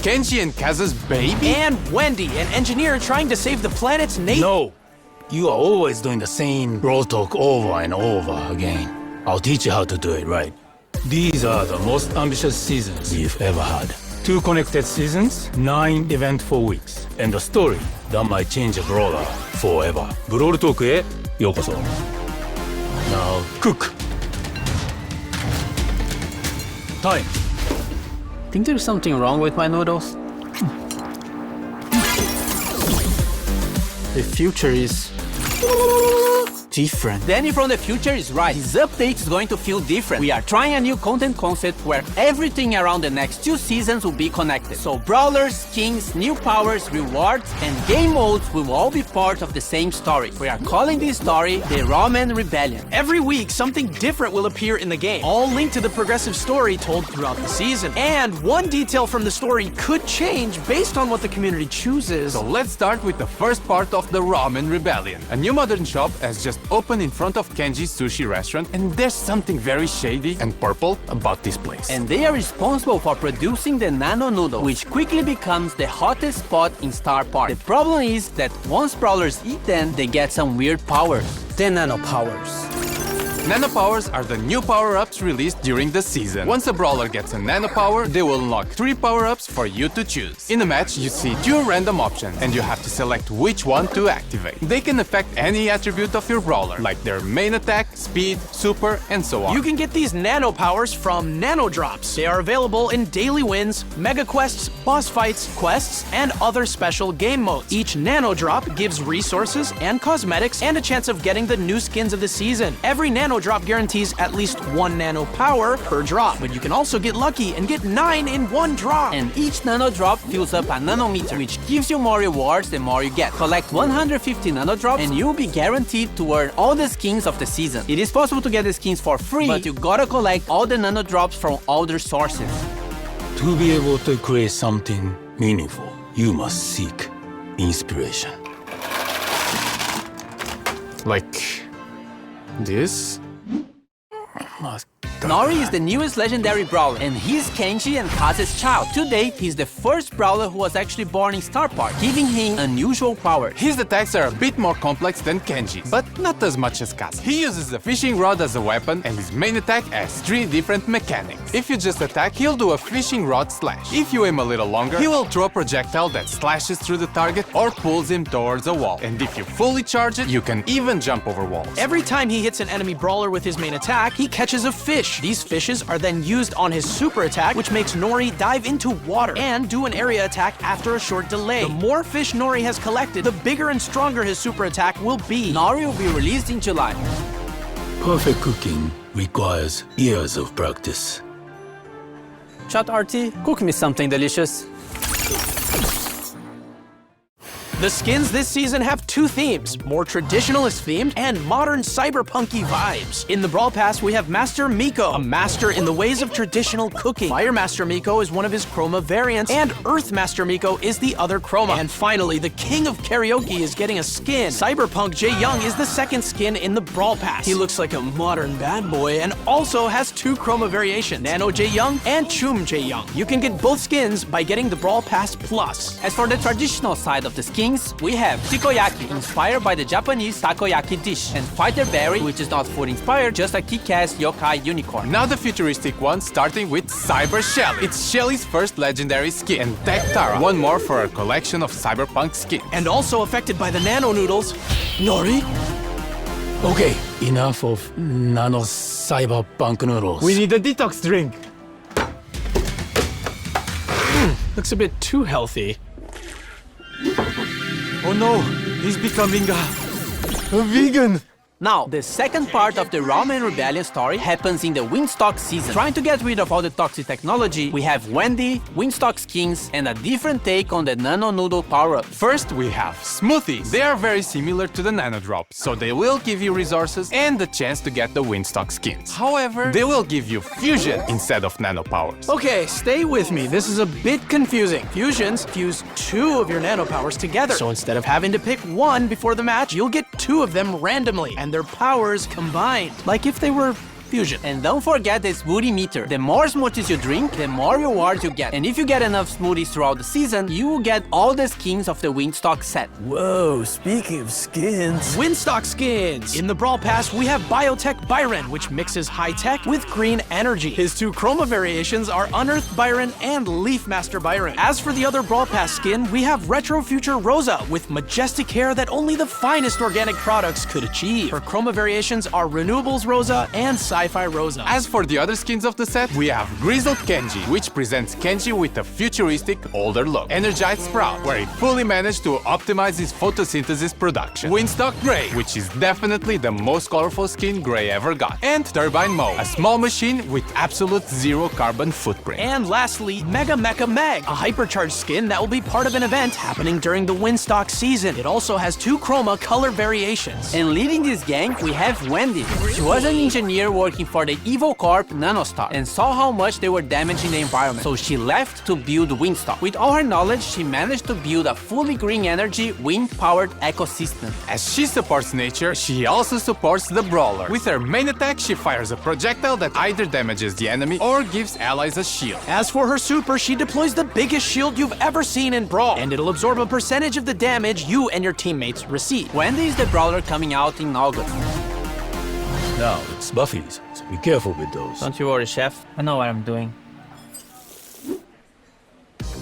Kenji and Kazu's baby? And Wendy, an engineer trying to save the planet's nature. No! You are always doing the same brawl talk over and over again. I'll teach you how to do it right. These are the most ambitious seasons we've ever had. 2 connected seasons, 9 eventful weeks, and a story that might change a brawler forever. ブロールトークへようこそ。Now cook. Time. Think there's something wrong with my noodles? The future is different. Danny from the future is right. This update is going to feel different. We are trying a new content concept where everything around the next 2 seasons will be connected. So brawlers, skins, new powers, rewards, and game modes will all be part of the same story. We are calling this story the Ramen Rebellion. Every week, something different will appear in the game, all linked to the progressive story told throughout the season. And one detail from the story could change based on what the community chooses. So let's start with the first part of the Ramen Rebellion. A new modern shop has just opened in front of Kenji's sushi restaurant, and there's something very shady and purple about this place. And they are responsible for producing the nano noodle, which quickly becomes the hottest spot in Star Park. The problem is that once brawlers eat them, they get some weird powers. The nano powers. Nano powers are the new power-ups released during the season. Once a brawler gets a nano power, they will unlock 3 power-ups for you to choose. In a match, you see 2 random options, and you have to select which one to activate. They can affect any attribute of your brawler, like their main attack, speed, super, and so on. You can get these nano powers from nano drops. They are available in daily wins, mega quests, boss fights, quests, and other special game modes. Each nano drop gives resources and cosmetics and a chance of getting the new skins of the season. Every nano drop guarantees at least 1 nano power per drop, but you can also get lucky and get 9 in 1 drop. And each nano drop fills up a nanometer, which gives you more rewards the more you get. Collect 150 nano drops and you'll be guaranteed to earn all the skins of the season. It is possible to get the skins for free, but you gotta collect all the nano drops from other sources. To be able to create something meaningful, you must seek inspiration. Like this? Nori is the newest legendary brawler, and he's Kenji and Kazu's child. To date, he's the first brawler who was actually born in Star Park, giving him unusual powers. His attacks are a bit more complex than Kenji's, but not as much as Kazu. He uses the fishing rod as a weapon, and his main attack has 3 different mechanics. If you just attack, he'll do a fishing rod slash. If you aim a little longer, he will throw a projectile that slashes through the target or pulls him towards a wall. And if you fully charge it, you can even jump over walls. Every time he hits an enemy brawler with his main attack, he catches a fish. These fishes are then used on his super attack, which makes Nori dive into water and do an area attack after a short delay. The more fish Nori has collected, the bigger and stronger his super attack will be. Nori will be released in July. Perfect cooking requires years of practice. Chat RT, cook me something delicious. The skins this season have 2 themes, more traditionalist themed and modern cyberpunky vibes. In the Brawl Pass, we have Master Miko, a master in the ways of traditional cooking. Fire Master Miko is one of his Chroma variants, and Earth Master Miko is the other Chroma. And finally, the King of Karaoke is getting a skin. Cyberpunk Jae Young is the 2nd skin in the Brawl Pass. He looks like a modern bad boy and also has 2 Chroma variations, Nano Jae Young and Chum Jae Young. You can get both skins by getting the Brawl Pass Plus. As for the traditional side of the skins, we have Takoyaki, inspired by the Japanese takoyaki dish, and Fighter Berry, which is not food inspired, just a kick-ass yokai unicorn. Now the futuristic one, starting with Cyber Shelly. It's Shelly's first legendary skin, and Tech Tara, one more for our collection of cyberpunk skins. And also affected by the nano noodles, Nori. Okay, enough of nano cyberpunk noodles. We need a detox drink. Looks a bit too healthy. Oh no, he's becoming a vegan. Now, the second part of the Ramen Rebellion story happens in the Wingstock season. Trying to get rid of all the toxic technology, we have Wendy, Wingstock skins, and a different take on the Nano Noodle power-up. First, we have Smoothies. They are very similar to the Nano Drops, so they will give you resources and the chance to get the Wingstock skins. However, they will give you Fusion instead of Nano Powers. Okay, stay with me. This is a bit confusing. Fusions fuse 2 of your nano powers together. So instead of having to pick 1 before the match, you'll get 2 of them randomly, and their powers combined. Like if they were fusion. And don't forget the smoothie meter. The more smoothies you drink, the more rewards you get. And if you get enough smoothies throughout the season, you will get all the skins of the Windstock set. Whoa, speaking of skins. Windstock skins! In the Brawl Pass, we have Biotech Byron, which mixes high-tech with green energy. His two chroma variations are Unearthed Byron and Leaf Master Byron. As for the other Brawl Pass skin, we have Retro Future Rosa, with majestic hair that only the finest organic products could achieve. Her chroma variations are Renewables Rosa and Sci-Fi Rosa. As for the other skins of the set, we have Grizzled Kenji, which presents Kenji with a futuristic, older look. Energized Sprout, where he fully managed to optimize his photosynthesis production. Windstock Gray, which is definitely the most colorful skin Gray ever got. And Turbine Mo, a small machine with absolute zero carbon footprint. And lastly, Mega Mecha Meg, a hypercharged skin that will be part of an event happening during the Windstock season. It also has two chroma color variations. And leading this gang, we have Wendy. She was an engineer working for the Evil Corp Nanostar and saw how much they were damaging the environment. So she left to build Windstock. With all her knowledge, she managed to build a fully green energy, wind-powered ecosystem. As she supports nature, she also supports the brawler. With her main attack, she fires a projectile that either damages the enemy or gives allies a shield. As for her super, she deploys the biggest shield you've ever seen in Brawl, and it'll absorb a percentage of the damage you and your teammates receive. Wendy is the brawler coming out in August. Now it's Buffy's, so be careful with those. Don't you worry, Chef. I know what I'm doing.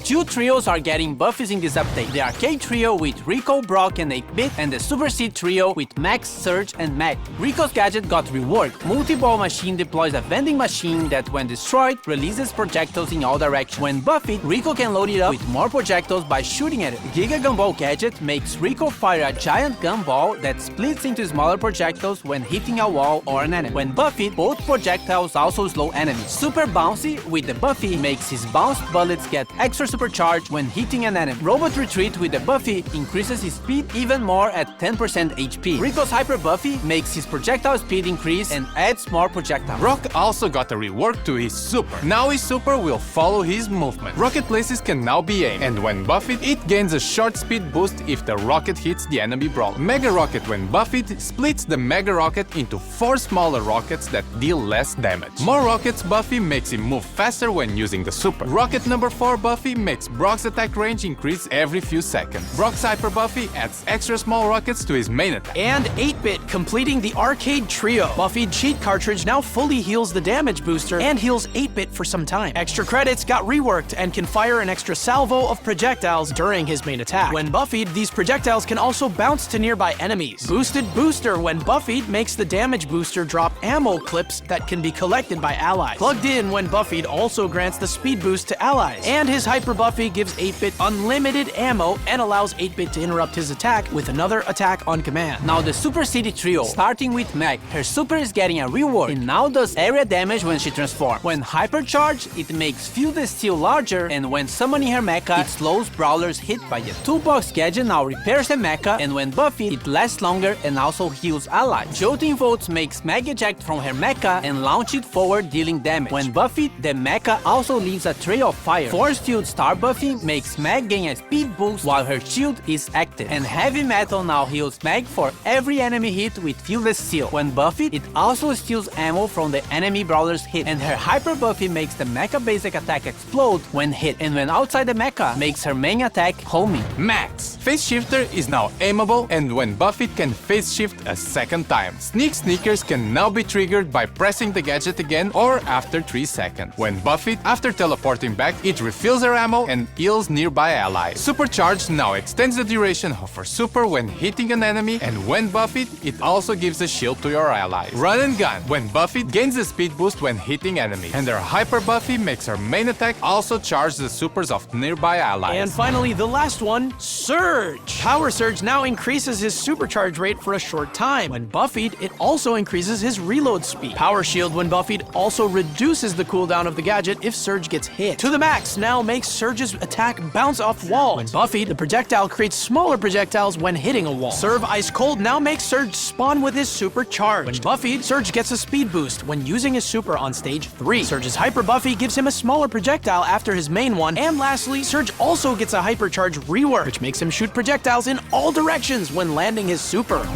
Two trios are getting buffies in this update. The Arcade Trio with Rico, Brock, and 8-Bit, and the Super Seed Trio with Max, Surge, and Meg. Rico's gadget got reworked. Multi-Ball Machine deploys a vending machine that, when destroyed, releases projectiles in all directions. When buffied, Rico can load it up with more projectiles by shooting at it. Giga Gumball gadget makes Rico fire a giant gumball that splits into smaller projectiles when hitting a wall or an enemy. When buffied, both projectiles also slow enemies. Super Bouncy with the Buffy makes his bounced bullets get extra supercharged when hitting an enemy. Robot Retreat with the Buffy increases his speed even more at 10% HP. Rico's Hyper Buffy makes his projectile speed increase and adds more projectiles. Brock also got a rework to his super. Now his super will follow his movement. Rocket places can now be aimed, and when buffed, it gains a short speed boost if the rocket hits the enemy brawler. Mega Rocket, when buffed, splits the Mega Rocket into 4 smaller rockets that deal less damage. More rockets Buffy makes him move faster when using the super. Rocket number 4 Buffy makes Brock's attack range increase every few seconds. Brock's Hyper Buffy adds extra small rockets to his main attack. And 8-Bit completing the Arcade Trio. Buffyed cheat cartridge now fully heals the damage booster and heals 8-Bit for some time. Extra credits got reworked and can fire an extra salvo of projectiles during his main attack. When buffed, these projectiles can also bounce to nearby enemies. Boosted Booster, when buffed, makes the damage booster drop ammo clips that can be collected by allies. Plugged in, when buffed, also grants the speed boost to allies. And his Hyper Buffy gives 8-Bit unlimited ammo and allows 8-Bit to interrupt his attack with another attack on command. Now the Super City Trio, starting with Meg. Her super is getting a rework and now does area damage when she transforms. When hypercharged, it makes Field Steel larger, and when summoning her mecha, it slows brawlers hit by it. Toolbox gadget now repairs the mecha, and when buffed, it lasts longer and also heals allies. Jolting Volts makes Meg eject from her mecha and launch it forward, dealing damage. When buffed, the mecha also leaves a trail of fire. Force Field Star Buffy makes Meg gain a speed boost while her shield is active. And Heavy Metal now heals Meg for every enemy hit with Fieldless Steel. When buffed, it also steals ammo from the enemy brawler's hit. And her Hyper Buffy makes the mecha basic attack explode when hit. And when outside the mecha, makes her main attack homing. Max. Phase Shifter is now aimable, and when buffed can phase shift a second time. Sneak Sneakers can now be triggered by pressing the gadget again or after 3 seconds. When buffed, after teleporting back, it refills her ammo and heals nearby allies. Supercharged now extends the duration of her super when hitting an enemy, and when buffed, it also gives a shield to your allies. Run and Gun. When buffed, gains a speed boost when hitting enemies. And her Hyper Buffy makes her main attack also charge the supers of nearby allies. And finally, the last one, Surge. Power Surge now increases his supercharge rate for a short time. When buffed, it also increases his reload speed. Power Shield, when buffed, also reduces the cooldown of the gadget if Surge gets hit. To the Max now makes Surge's attack bounce off walls. When buffed, the projectile creates smaller projectiles when hitting a wall. Serve Ice Cold now makes Surge spawn with his super charge. When buffed, Surge gets a speed boost when using his super on stage 3. Surge's Hyper Buffy gives him a smaller projectile after his main one. And lastly, Surge also gets a hypercharge rework, which makes him shoot projectiles in all directions when landing his super.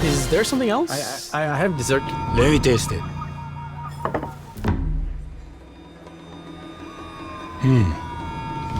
Is there something else? I have dessert. Let me taste it.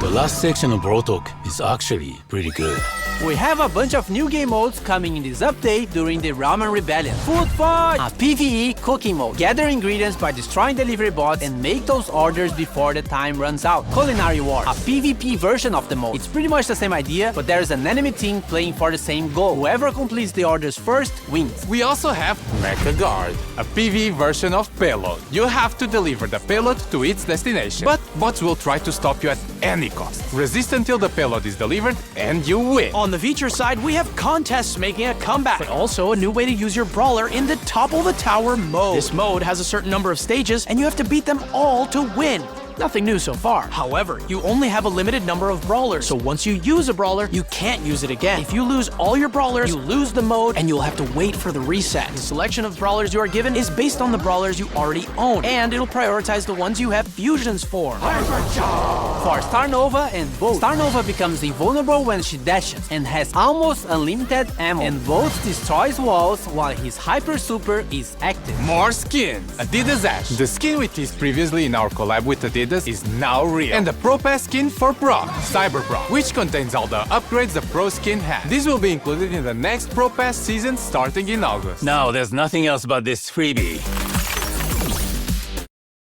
The last section of Brawl Talk is actually pretty good. We have a bunch of new game modes coming in this update during the Ramen Rebellion. Food Fight! A PvE cooking mode. Gather ingredients by destroying delivery bots and make those orders before the time runs out. Culinary Wars. A PvP version of the mode. It's pretty much the same idea, but there's an enemy team playing for the same goal. Whoever completes the orders first wins. We also have Mecha Guard, a PvE version of Payload. You have to deliver the payload to its destination, but bots will try to stop you at any cost. Resist until the payload is delivered and you win. On the feature side, we have contests making a comeback, but also a new way to use your brawler in the Topple the Tower mode. This mode has a certain number of stages, and you have to beat them all to win. Nothing new so far. However, you only have a limited number of brawlers, so once you use a brawler, you can't use it again. If you lose all your brawlers, you lose the mode, and you'll have to wait for the reset. The selection of brawlers you are given is based on the brawlers you already own, and it'll prioritize the ones you have fusions for. For Star Nova and Volt, Star Nova becomes invulnerable when she dashes and has almost unlimited ammo, and Volt destroys walls while his Hyper Super is active. More skins! Adidas Ash. The skin we teased previously in our collab with Adidas is now real. And the Pro Pass skin for Brock, Cyber Brock, which contains all the upgrades the Pro skin has. This will be included in the next Pro Pass season starting in August. Now there's nothing else but this freebie.